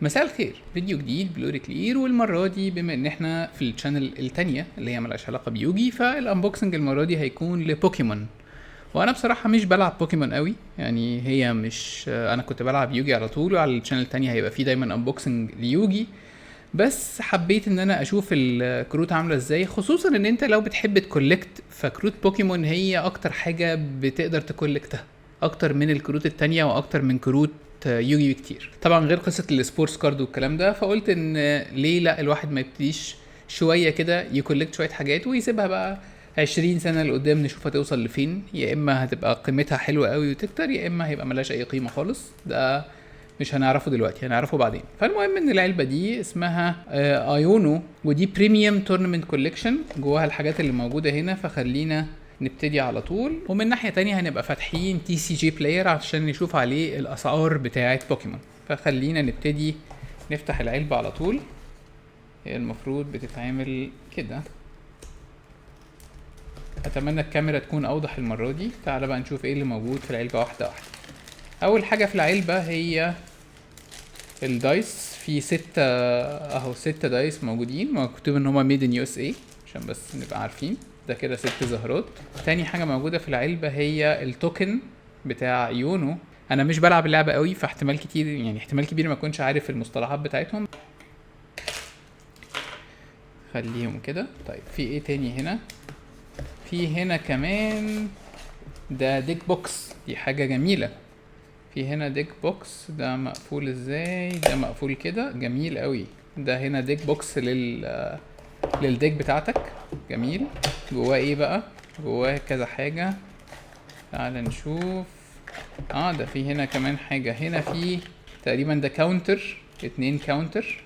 مساء الخير، فيديو جديد بلوري كلير، والمرة دي بما ان احنا في الشانل التانية اللي هي ملهاش علاقة بيوجي، فالانبوكسنج المرة دي هيكون لبوكيمون. وانا بصراحة مش بلعب بوكيمون قوي، يعني هي مش انا كنت بلعب يوجي على طول، وعلى الشانل التانية هيبقى فيه دايما انبوكسنج ليوجي. بس حبيت ان انا اشوف الكروت عامله ازاي، خصوصا ان انت لو بتحب تكولكت فكروت بوكيمون هي اكتر حاجه بتقدر تكولكتها، اكتر من الكروت التانية واكتر من كروت يوجي بكتير. طبعا غير قصه السبورتس كارد والكلام ده، فقلت ان ليه لا الواحد ما يبتديش شويه كده يكولكت شويه حاجات ويسيبها بقى 20 سنه لقدام نشوف هتوصل لفين. يا اما هتبقى قيمتها حلوه قوي وتكتر، يا اما هيبقى ملهاش اي قيمه خالص. ده مش هنعرفه دلوقتي، هنعرفه بعدين. فالمهم ان العلبه دي اسمها ايونو، ودي بريميوم تورنمنت كوليكشن، جواها الحاجات اللي موجوده هنا. فخلينا نبتدي على طول. ومن ناحيه تانية هنبقى فاتحين تي سي جي بلاير عشان نشوف عليه الاسعار بتاعه بوكيمون. فخلينا نبتدي نفتح العلبه على طول. هي المفروض بتتعمل كده. اتمنى الكاميرا تكون اوضح المره دي. تعال بقى نشوف ايه اللي موجود في العلبه واحده واحده. اول حاجه في العلبه هي الدايس. في 6 دايس موجودين، مكتوب ان هما ميد ان يو اس اي عشان بس نبقى عارفين. ده كده 6 زهرات. تاني حاجه موجوده في العلبه هي التوكن بتاع يونو. انا مش بلعب اللعبه قوي، فاحتمال كتير يعني احتمال كبير ما اكونش عارف المصطلحات بتاعتهم. خليهم كده. طيب في ايه تاني هنا؟ في هنا كمان ده ديك بوكس، دي حاجه جميله. في هنا ديك بوكس، ده مقفول ازاي؟ ده مقفول كده، جميل قوي. ده هنا ديك بوكس للديك بتاعتك، جميل. جواه ايه بقى؟ جواه كذا حاجة. تعال نشوف. ده في هنا كمان حاجة. هنا في تقريبا ده كاونتر، 2 كاونتر.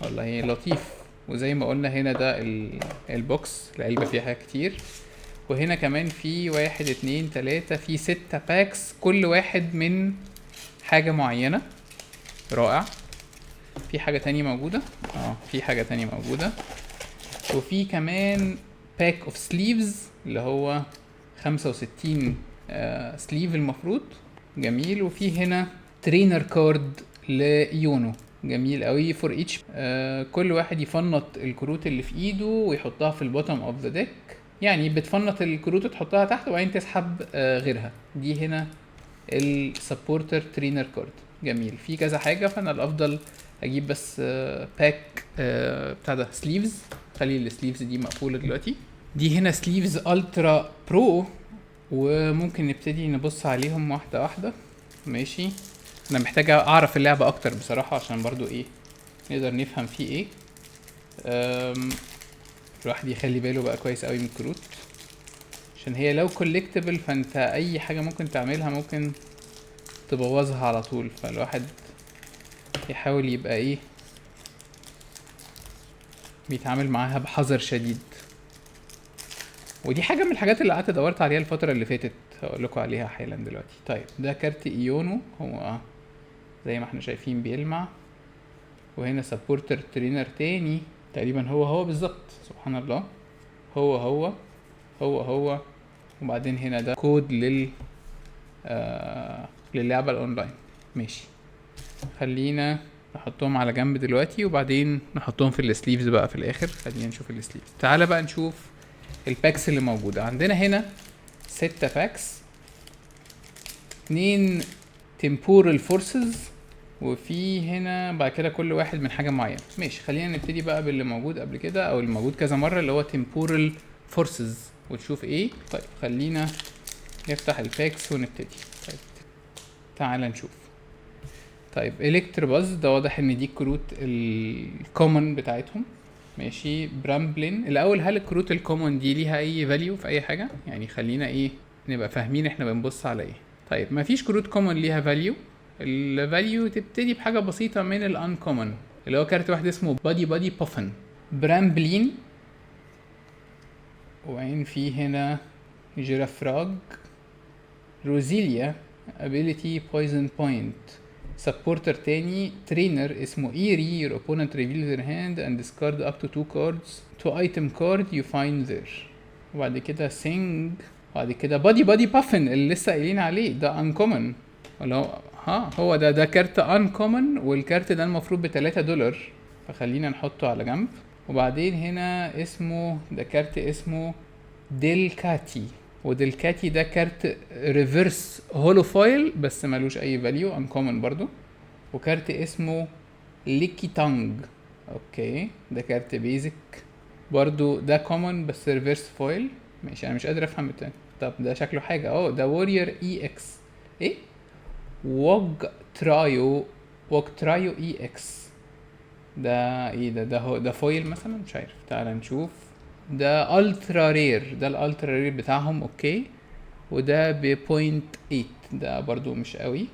والله لطيف. وزي ما قلنا هنا ده البوكس، العلبة فيها حاجات كتير. وهنا كمان في 1 2 3، في 6 باكس، كل واحد من حاجة معينة. رائع. في حاجة تانية موجودة. في حاجة تانية موجودة. وفي كمان باك اوف سليفز اللي هو 65 سليف المفروض، جميل. وفي هنا ترينر كارد ليونو، جميل قوي. فور ايتش كل واحد يفنط الكروت اللي في ايده ويحطها في البوتوم اوف ذا ديك. يعني بتفنط الكروت وتحطها تحت وبعدين تسحب غيرها. دي هنا السبورتر ترينر كارد، جميل. في كذا حاجه، فانا الافضل اجيب بس باك بتاع ده سليفز. خلي السليفز دي مقفوله دلوقتي. دي هنا سليفز الترا برو، وممكن نبتدي نبص عليهم واحده واحده. ماشي. انا محتاج اعرف اللعبه اكتر بصراحه عشان برضو ايه نقدر نفهم فيه ايه. الواحد يخلي باله بقى كويس قوي من الكروت، عشان هي لو كولكتبل فانت اي حاجه ممكن تعملها ممكن تبوظها على طول. فالواحد يحاول يبقى ايه بيتعامل معاها بحذر شديد. ودي حاجه من الحاجات اللي قعدت دورت عليها الفتره اللي فاتت، هقول لكم عليها حالا دلوقتي. طيب ده كارت ايونو، هو زي ما احنا شايفين بيلمع. وهنا سبورتر ترينر تاني، تقريبا هو بالظبط، سبحان الله. هو وبعدين هنا ده كود للعبه الاونلاين. ماشي. خلينا نحطهم على جنب دلوقتي وبعدين نحطهم في السليفز بقى في الاخر. خلينا نشوف السليفز. تعالى بقى نشوف الباكس اللي موجوده عندنا هنا. 6 باكس، 2 temporal forces، وفي هنا بعد كده كل واحد من حاجه معينه. ماشي. خلينا نبتدي بقى باللي موجود قبل كده او اللي موجود كذا مره، اللي هو temporal forces، وتشوف ايه. طيب خلينا نفتح الباكس ونبتدي. طيب تعالى نشوف. طيب الكترباز ده واضح ان دي كروت الكومن بتاعتهم. ماشي. برامبلين الاول، هل الكروت الكومن دي ليها اي فاليو في اي حاجه؟ يعني خلينا ايه نبقى فاهمين احنا بنبص على ايه. طيب مفيش كروت كومن ليها فاليو. الفاليو تبتدي بحاجه بسيطه من الان كومن، اللي هو كارت واحد اسمه بادي بافن. برامبلين، وعين في هنا جيرافراج. روزيليا ability poison point. سبورتر تاني ترينر اسمه ايري. your opponent reveals their hand and discard up to 2 cards to item card you find there. وبعد كده سينج. وبعد كده بادي بافن اللي لسه قايلين عليه، ده uncommon، ولا ها هو ده كارت انكومن، والكارت ده المفروض ب$3، فخلينا نحطه على جنب. وبعدين هنا اسمه ده كارت اسمه ديلكاتي، وديلكاتي ده كارت ريفرس هولوفايل بس ملوش اي فاليو، انكومن برضو. وكارت اسمه ليكي تانج، اوكي ده كارت بيزك برضو، ده كومن بس ريفرس فويل. ماشي انا مش قادر افهم التاني. طب ده شكله حاجه، ده وورير اي اكس، ايه ووج ترايو اي اكس، ده ايه ده فويل مثلا مش عارف، تعال نشوف. ده الترا رير، ده الالترا رير بتاعهم، اوكي. وده ب.8، ده برضو مش قوي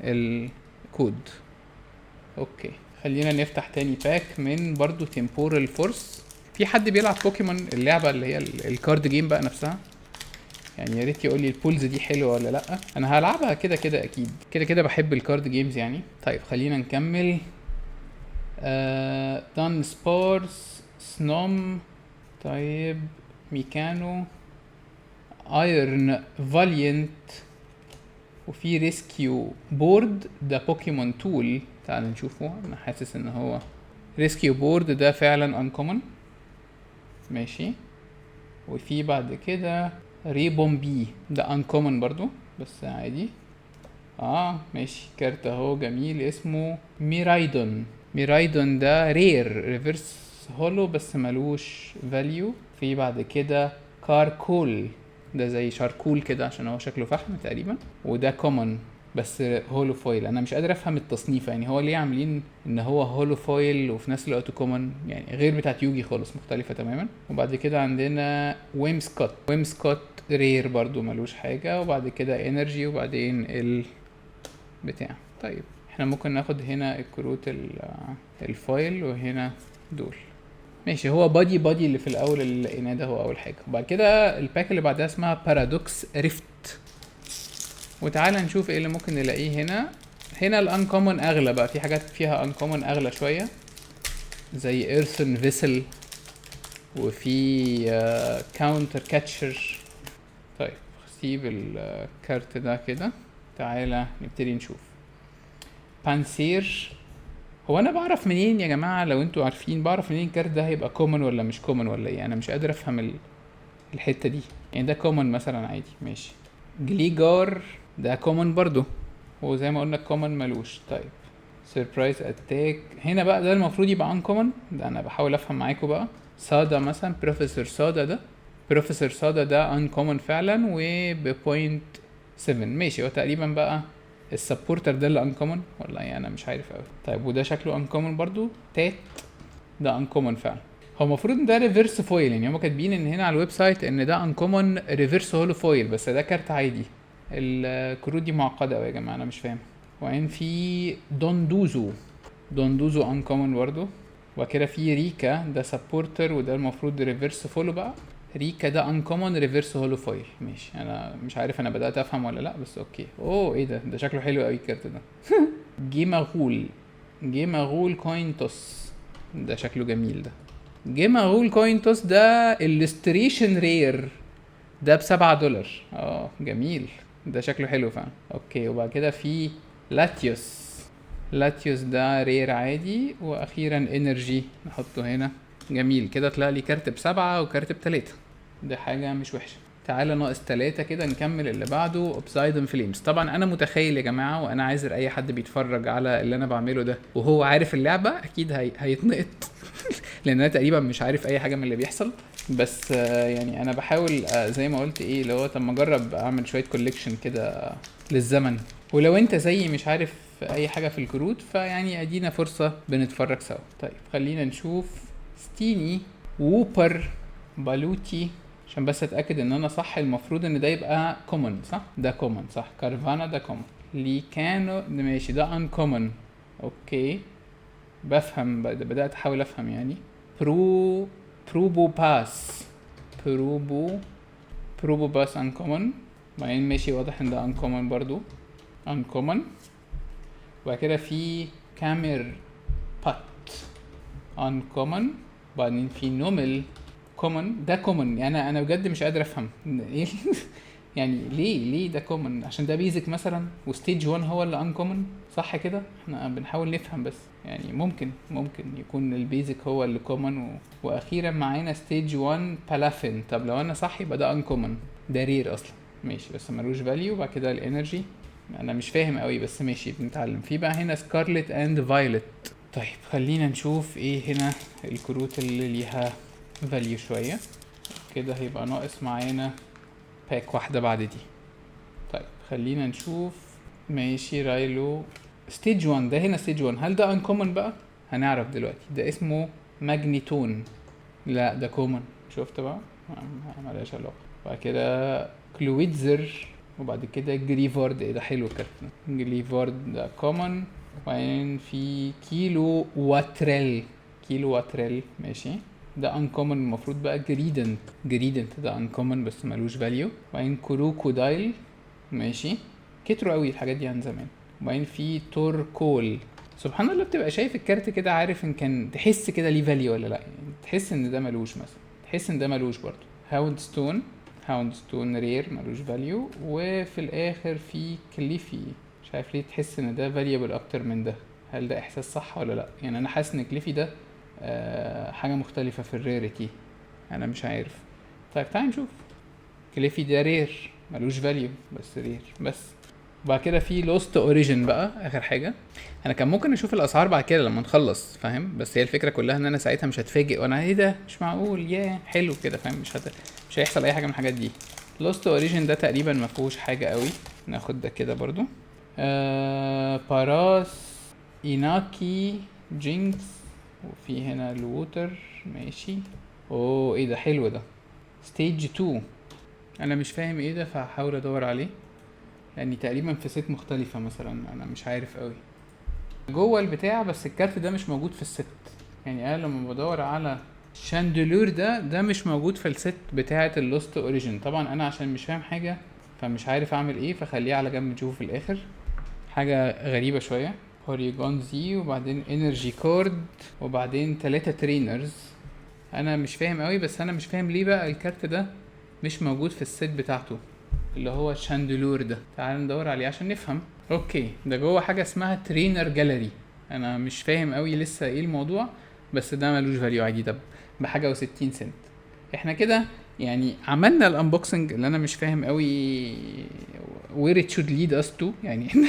الكود. اوكي خلينا نفتح تاني باك من برضو تمبورال فورس. في حد بيلعب بوكيمون اللعبه اللي هي الكارد جيم بقى نفسها؟ يعني يا ريت يقول لي البولز دي حلوه ولا لا. انا هلعبها كده كده اكيد، كده كده بحب الكارد جيمز يعني. طيب خلينا نكمل. دان سبورس سنوم، طيب ميكانو، ايرن فاليانت، وفي ريسكيو بورد، ده بوكيمون تول، تعال نشوفه. انا حاسس ان هو ريسكيو بورد ده فعلا انكومن، ماشي. وفي بعد كده ريبومبي، ده انكومن برضو بس عادي. ماشي كارت اهو جميل اسمه ميرايدون ده رير ريفرس هولو بس ملوش فاليو. في بعد كده كاركول، ده زي شاركول كده عشان هو شكله فحم تقريبا، وده كومن بس هولو فويل. انا مش قادر افهم التصنيف، يعني هو ليه عاملين ان هو هولو فويل وفي نفس الوقت كومن، يعني غير بتاعت يوجي خالص، مختلفه تماما. وبعد كده عندنا ويم سكوت رير برضو ملوش حاجه. وبعد كده انرجي، وبعدين بتاع. طيب احنا ممكن ناخد هنا الكروت الفايل، وهنا دول ماشي. هو بادي اللي في الاول اللي لقيناه ده هو اول حاجه. وبعد كده الباك اللي بعدها اسمها بارادوكس ريفت، وتعالى نشوف ايه اللي ممكن نلاقيه هنا الانكومن اغلى بقى، في حاجات فيها انكومن اغلى شويه زي ايرثن فيسل، وفي كاونتر كاتشر. طيب سيب الكارت ده كده، تعالى نبتدي نشوف. بانسير، هو انا بعرف منين يا جماعه؟ لو انتوا عارفين بعرف منين الكارت ده هيبقى كومن ولا مش كومن ولا ايه؟ انا مش قادر افهم الحته دي. يعني ده كومن مثلا عادي ماشي. جليجار ده كومن برضو، وزي ما قلنا الكومن ملوش. طيب سيربرايز اتاك هنا بقى ده المفروض يبقى انكومن، ده انا بحاول افهم معاكم بقى. سادا مثلا، بروفيسور سادا ده انكومن فعلا وب 0.7 ماشي. هو تقريبا بقى السبورتر ده اللي انكومن ولا يعني انا مش عارف قوي. طيب وده شكله انكومن برضو، تات ده انكومن فعلا. هو المفروض ان ده ريفرس فويل، يعني هم كاتبين ان هنا على الويب سايت ان ده انكومن ريفرس هولو فويل، بس ده كارت عادي. الكروت دي معقده قوي يا جماعه، انا مش فاهم. وبعدين في دوندوزو انكومن برضو. وبعد كده في ريكا ده سبورتر، وده المفروض ريفرس فولو بقى. ريكا ده انكومن ريفرس هولو فويل ماشي. انا مش عارف انا بدات افهم ولا لا، بس اوكي. ايه ده شكله حلو قوي الكارت ده. جيما غول كوينتوس، ده شكله جميل. ده جيما غول كوينتوس ده الستريشن رير، ده ب$7. جميل، ده شكله حلو فعلا. اوكي وبعد كده في لاتيوس ده رير عادي. واخيرا انرجي نحطه هنا، جميل كده. طلع لي كارت ب7 وكارت ب3، ده حاجه مش وحشه. تعالى ناقص 3 كده نكمل اللي بعده. اوبسايدن فليمز، طبعا انا متخيل يا جماعه، وانا عايز اي حد بيتفرج على اللي انا بعمله ده وهو عارف اللعبه اكيد هيتنقط لان انا تقريبا مش عارف اي حاجه من اللي بيحصل. بس يعني انا بحاول زي ما قلت ايه اللي هو طب ما اجرب اعمل شويه كوليكشن كده للزمن. ولو انت زيي مش عارف اي حاجه في الكروت، فيعني ادينا فرصه بنتفرج سوا. طيب خلينا نشوف ستيني، ووبر، بالوتي، عشان بس اتاكد ان انا صح. المفروض ان ده يبقى كومن صح، ده كومن صح. كارفانا ده كومن. ليكانو ده ماشي، ده ان كومن. اوكي بفهم، بدات احاول افهم يعني. بروبو باس انكومن. بعدين ماشي واضح ان ده انكومن برضو، انكومن. وبعد كده في كامير بات انكومن. بعدين في نومل كومن، ده كومن. يعني انا بجد مش قادر افهم ايه يعني ليه ده كومن؟ عشان ده بيزك مثلا وستيج 1 هو اللي انكومن، صح كده؟ احنا بنحاول نفهم بس، يعني ممكن يكون البيزك هو اللي كومن واخيرا معانا ستيج 1 بالافين. طب لو انا صح يبقى ده انكومن، ده رير اصلا، ماشي بس ملوش فاليو. وبعد كده الانرجي انا مش فاهم قوي بس ماشي بنتعلم. في بقى هنا سكارلت اند فايلت. طيب خلينا نشوف ايه هنا الكروت اللي ليها فاليو شويه كده. هيبقى ناقص معانا باك واحدة بعد دي. طيب خلينا نشوف. ماشي رايلو ستيج 1 ده هنا ستيج 1. هل ده انكومن بقى؟ هنعرف دلوقتي. ده اسمه ماجنيتون. لا ده كومن، شفت بقى؟ ملهاش علاقة. بعد كده كلويتزر، وبعد كده جريفارد. ايه ده حلو كده، جريفارد ده كومن. وبعدين في كيلو واتريل. كيلو واتريل ماشي، ده انكومن المفروض بقى. جريدنت ده انكومن بس ملوش فاليو. وبعدين كروكودايل ماشي، كتروا قوي الحاجات دي عن زمان. وبعدين في توركول. سبحان الله بتبقى شايف الكارت كده عارف ان كان تحس كده ليه فاليو ولا لا، يعني تحس ان ده ملوش مثلا، تحس ان ده ملوش برضو. هاوند ستون رير ملوش فاليو. وفي الاخر في كليفي، مش عارف ليه تحس ان ده فاليبل اكتر من ده. هل ده احساس صح ولا لا؟ يعني انا حاسس ان كليفي ده حاجة مختلفة في الريريتي، انا مش عارف. طيب تعال نشوف. كليفي ده رير ملوش فاليو بس رير بس. وبعد كده في لوست اوريجين بقى اخر حاجه. انا كان ممكن اشوف الاسعار بعد كده لما نخلص فاهم، بس هي الفكره كلها ان انا ساعتها مش هتفاجئ وانا ايه ده مش معقول يا حلو كده فاهم. مش هيحصل اي حاجه من الحاجات دي. لوست اوريجين ده تقريبا ما فيهوش حاجه قوي. ناخد ده كده برضو. باراس، ايناكي، جينكس، وفي هنا الووتر ماشي. اوه ايه ده حلو ده، ستيج 2. انا مش فاهم ايه ده فهحاول ادور عليه لاني تقريبا في ست مختلفة مثلا، انا مش عارف قوي جوه البتاع. بس الكارت ده مش موجود في الست، يعني انا لما بدور على شاندلور ده مش موجود في الست بتاعة اللوست اوريجين. طبعا انا عشان مش فاهم حاجة فمش عارف اعمل ايه، فخليه على جنب نشوفه في الاخر. حاجة غريبة شوية. هوريجون زي، وبعدين انرجي كورد، وبعدين 3 ترينرز. انا مش فاهم قوي، بس انا مش فاهم ليه بقى الكارت ده مش موجود في الست بتاعته اللي هو الشاندلور ده. تعال ندور عليه عشان نفهم. اوكي ده جوه حاجه اسمها ترينر جاليري. انا مش فاهم قوي لسه ايه الموضوع، بس ده ملوش فاليو عادي. ده بحاجه و60 سنت. احنا كده يعني عملنا الانبوكسنج اللي انا مش فاهم قوي where it should lead us to. يعني احنا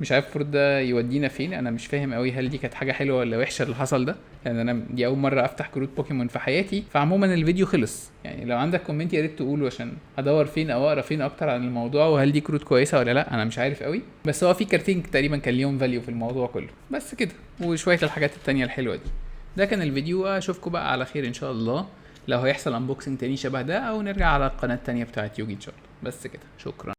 مش عارف المفروض ده يودينا فين. انا مش فاهم قوي هل دي كانت حاجه حلوه ولا وحشه اللي حصل ده، لان انا دي اول مره افتح كروت بوكيمون في حياتي. فعموما الفيديو خلص، يعني لو عندك كومنت يا ريت تقوله عشان ادور فين او اقرا فين اكتر عن الموضوع وهل دي كروت كويسه ولا لا. انا مش عارف قوي، بس هو في كارتين تقريبا كان ليهم فاليو في الموضوع كله بس كده، وشويه الحاجات التانية الحلوه دي. ده كان الفيديو، اشوفكم بقى على خير ان شاء الله لو هيحصل انبوكسنج تاني شبه ده، او نرجع على القناه التانية بتاعت يوجي ان شاء الله. بس كده، شكرا.